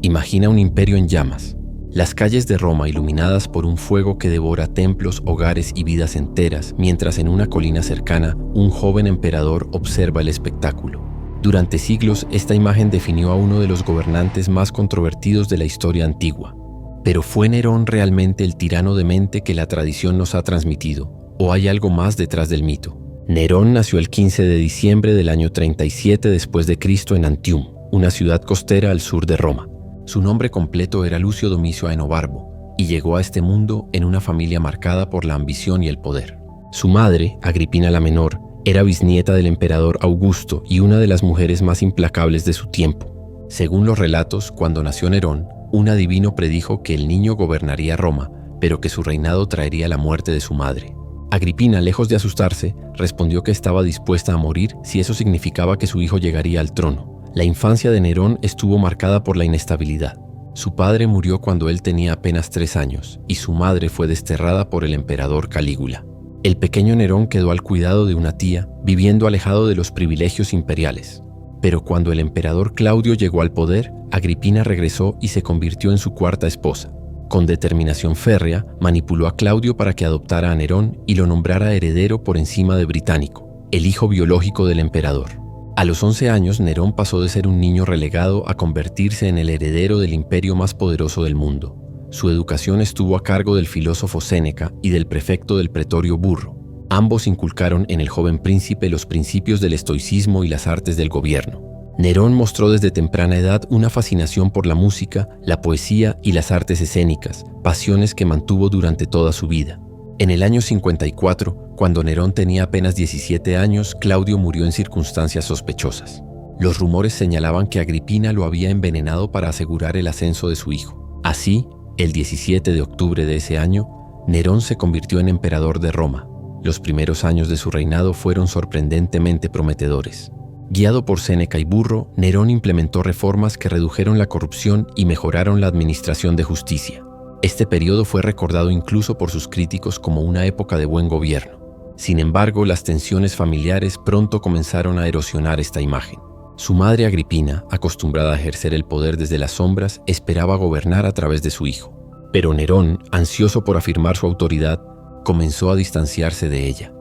Imagina un imperio en llamas. Las calles de Roma iluminadas por un fuego que devora templos, hogares y vidas enteras, mientras en una colina cercana un joven emperador observa el espectáculo. Durante siglos, esta imagen definió a uno de los gobernantes más controvertidos de la historia antigua. Pero ¿fue Nerón realmente el tirano demente que la tradición nos ha transmitido? ¿O hay algo más detrás del mito? Nerón nació el 15 de diciembre del año 37 después de Cristo en Antium, una ciudad costera al sur de Roma. Su nombre completo era Lucio Domicio Aenobarbo y llegó a este mundo en una familia marcada por la ambición y el poder. Su madre, Agripina la Menor, era bisnieta del emperador Augusto y una de las mujeres más implacables de su tiempo. Según los relatos, cuando nació Nerón, un adivino predijo que el niño gobernaría Roma, pero que su reinado traería la muerte de su madre. Agripina, lejos de asustarse, respondió que estaba dispuesta a morir si eso significaba que su hijo llegaría al trono. La infancia de Nerón estuvo marcada por la inestabilidad. Su padre murió cuando él tenía apenas 3 años y su madre fue desterrada por el emperador Calígula. El pequeño Nerón quedó al cuidado de una tía, viviendo alejado de los privilegios imperiales. Pero cuando el emperador Claudio llegó al poder, Agripina regresó y se convirtió en su cuarta esposa. Con determinación férrea, manipuló a Claudio para que adoptara a Nerón y lo nombrara heredero por encima de Británico, el hijo biológico del emperador. A los 11 años, Nerón pasó de ser un niño relegado a convertirse en el heredero del imperio más poderoso del mundo. Su educación estuvo a cargo del filósofo Séneca y del prefecto del pretorio Burro. Ambos inculcaron en el joven príncipe los principios del estoicismo y las artes del gobierno. Nerón mostró desde temprana edad una fascinación por la música, la poesía y las artes escénicas, pasiones que mantuvo durante toda su vida. En el año 54, cuando Nerón tenía apenas 17 años, Claudio murió en circunstancias sospechosas. Los rumores señalaban que Agripina lo había envenenado para asegurar el ascenso de su hijo. Así, el 17 de octubre de ese año, Nerón se convirtió en emperador de Roma. Los primeros años de su reinado fueron sorprendentemente prometedores. Guiado por Séneca y Burro, Nerón implementó reformas que redujeron la corrupción y mejoraron la administración de justicia. Este periodo fue recordado incluso por sus críticos como una época de buen gobierno. Sin embargo, las tensiones familiares pronto comenzaron a erosionar esta imagen. Su madre Agripina, acostumbrada a ejercer el poder desde las sombras, esperaba gobernar a través de su hijo. Pero Nerón, ansioso por afirmar su autoridad, comenzó a distanciarse de ella.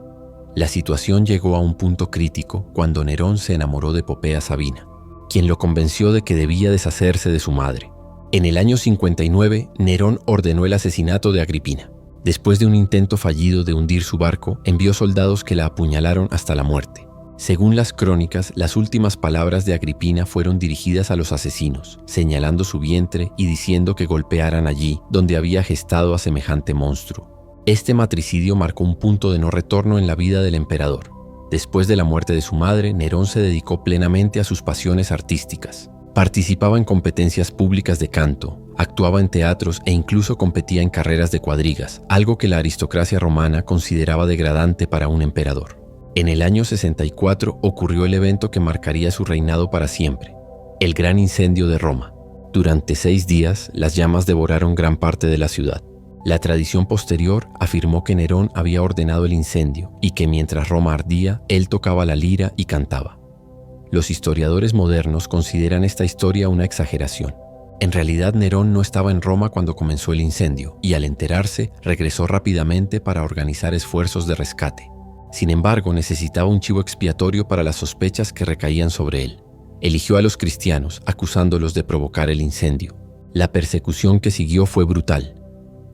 La situación llegó a un punto crítico cuando Nerón se enamoró de Popea Sabina, quien lo convenció de que debía deshacerse de su madre. En el año 59, Nerón ordenó el asesinato de Agripina. Después de un intento fallido de hundir su barco, envió soldados que la apuñalaron hasta la muerte. Según las crónicas, las últimas palabras de Agripina fueron dirigidas a los asesinos, señalando su vientre y diciendo que golpearan allí donde había gestado a semejante monstruo. Este matricidio marcó un punto de no retorno en la vida del emperador. Después de la muerte de su madre, Nerón se dedicó plenamente a sus pasiones artísticas. Participaba en competencias públicas de canto, actuaba en teatros e incluso competía en carreras de cuadrigas, algo que la aristocracia romana consideraba degradante para un emperador. En el año 64 ocurrió el evento que marcaría su reinado para siempre, el Gran Incendio de Roma. Durante 6 días, las llamas devoraron gran parte de la ciudad. La tradición posterior afirmó que Nerón había ordenado el incendio y que mientras Roma ardía, él tocaba la lira y cantaba. Los historiadores modernos consideran esta historia una exageración. En realidad, Nerón no estaba en Roma cuando comenzó el incendio y al enterarse, regresó rápidamente para organizar esfuerzos de rescate. Sin embargo, necesitaba un chivo expiatorio para las sospechas que recaían sobre él. Eligió a los cristianos, acusándolos de provocar el incendio. La persecución que siguió fue brutal.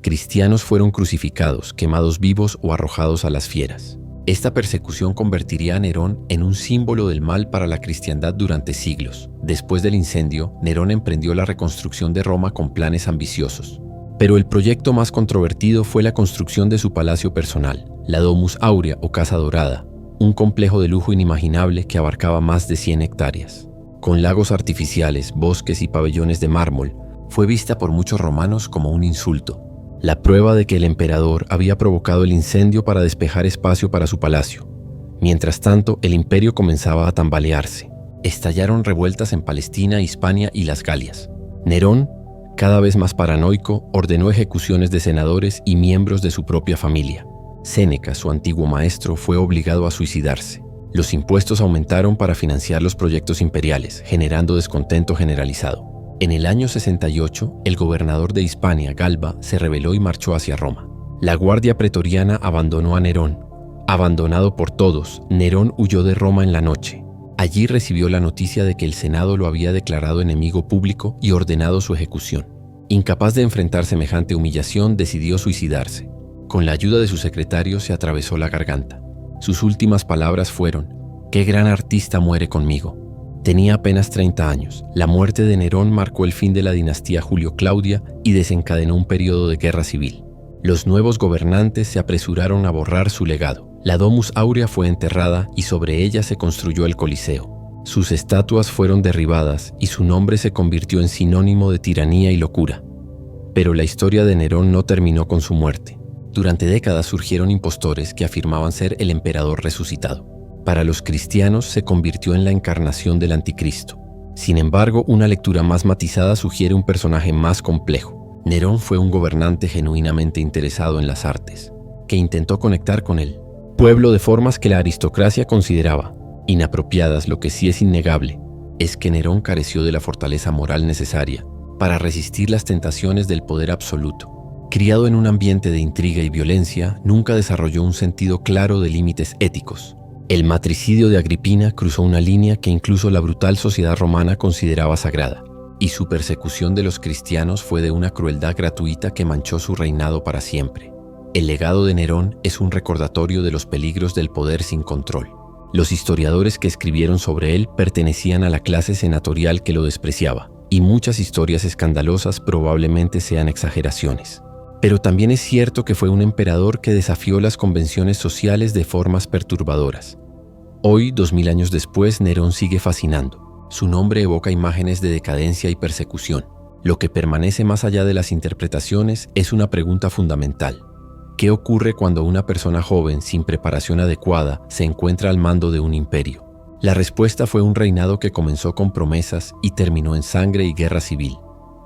Cristianos fueron crucificados, quemados vivos o arrojados a las fieras. Esta persecución convertiría a Nerón en un símbolo del mal para la cristiandad durante siglos. Después del incendio, Nerón emprendió la reconstrucción de Roma con planes ambiciosos. Pero el proyecto más controvertido fue la construcción de su palacio personal, la Domus Aurea o Casa Dorada, un complejo de lujo inimaginable que abarcaba más de 100 hectáreas. Con lagos artificiales, bosques y pabellones de mármol, fue vista por muchos romanos como un insulto. La prueba de que el emperador había provocado el incendio para despejar espacio para su palacio. Mientras tanto, el imperio comenzaba a tambalearse. Estallaron revueltas en Palestina, Hispania y las Galias. Nerón, cada vez más paranoico, ordenó ejecuciones de senadores y miembros de su propia familia. Séneca, su antiguo maestro, fue obligado a suicidarse. Los impuestos aumentaron para financiar los proyectos imperiales, generando descontento generalizado. En el año 68, el gobernador de Hispania, Galba, se rebeló y marchó hacia Roma. La guardia pretoriana abandonó a Nerón. Abandonado por todos, Nerón huyó de Roma en la noche. Allí recibió la noticia de que el Senado lo había declarado enemigo público y ordenado su ejecución. Incapaz de enfrentar semejante humillación, decidió suicidarse. Con la ayuda de su secretario se atravesó la garganta. Sus últimas palabras fueron: «¡Qué gran artista muere conmigo!». Tenía apenas 30 años. La muerte de Nerón marcó el fin de la dinastía Julio-Claudia y desencadenó un periodo de guerra civil. Los nuevos gobernantes se apresuraron a borrar su legado. La Domus Aurea fue enterrada y sobre ella se construyó el Coliseo. Sus estatuas fueron derribadas y su nombre se convirtió en sinónimo de tiranía y locura. Pero la historia de Nerón no terminó con su muerte. Durante décadas surgieron impostores que afirmaban ser el emperador resucitado. Para los cristianos se convirtió en la encarnación del anticristo. Sin embargo, una lectura más matizada sugiere un personaje más complejo. Nerón fue un gobernante genuinamente interesado en las artes, que intentó conectar con el pueblo de formas que la aristocracia consideraba inapropiadas. Lo que sí es innegable es que Nerón careció de la fortaleza moral necesaria para resistir las tentaciones del poder absoluto. Criado en un ambiente de intriga y violencia, nunca desarrolló un sentido claro de límites éticos. El matricidio de Agripina cruzó una línea que incluso la brutal sociedad romana consideraba sagrada, y su persecución de los cristianos fue de una crueldad gratuita que manchó su reinado para siempre. El legado de Nerón es un recordatorio de los peligros del poder sin control. Los historiadores que escribieron sobre él pertenecían a la clase senatorial que lo despreciaba, y muchas historias escandalosas probablemente sean exageraciones. Pero también es cierto que fue un emperador que desafió las convenciones sociales de formas perturbadoras. Hoy, 2000 años después, Nerón sigue fascinando. Su nombre evoca imágenes de decadencia y persecución. Lo que permanece más allá de las interpretaciones es una pregunta fundamental. ¿Qué ocurre cuando una persona joven, sin preparación adecuada, se encuentra al mando de un imperio? La respuesta fue un reinado que comenzó con promesas y terminó en sangre y guerra civil.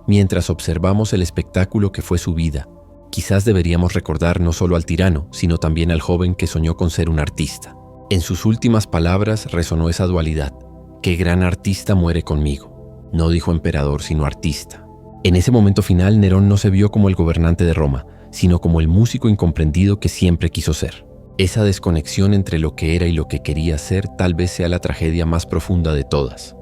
Mientras observamos el espectáculo que fue su vida, quizás deberíamos recordar no solo al tirano, sino también al joven que soñó con ser un artista. En sus últimas palabras resonó esa dualidad: «¡Qué gran artista muere conmigo!». No dijo emperador, sino artista. En ese momento final, Nerón no se vio como el gobernante de Roma, sino como el músico incomprendido que siempre quiso ser. Esa desconexión entre lo que era y lo que quería ser tal vez sea la tragedia más profunda de todas.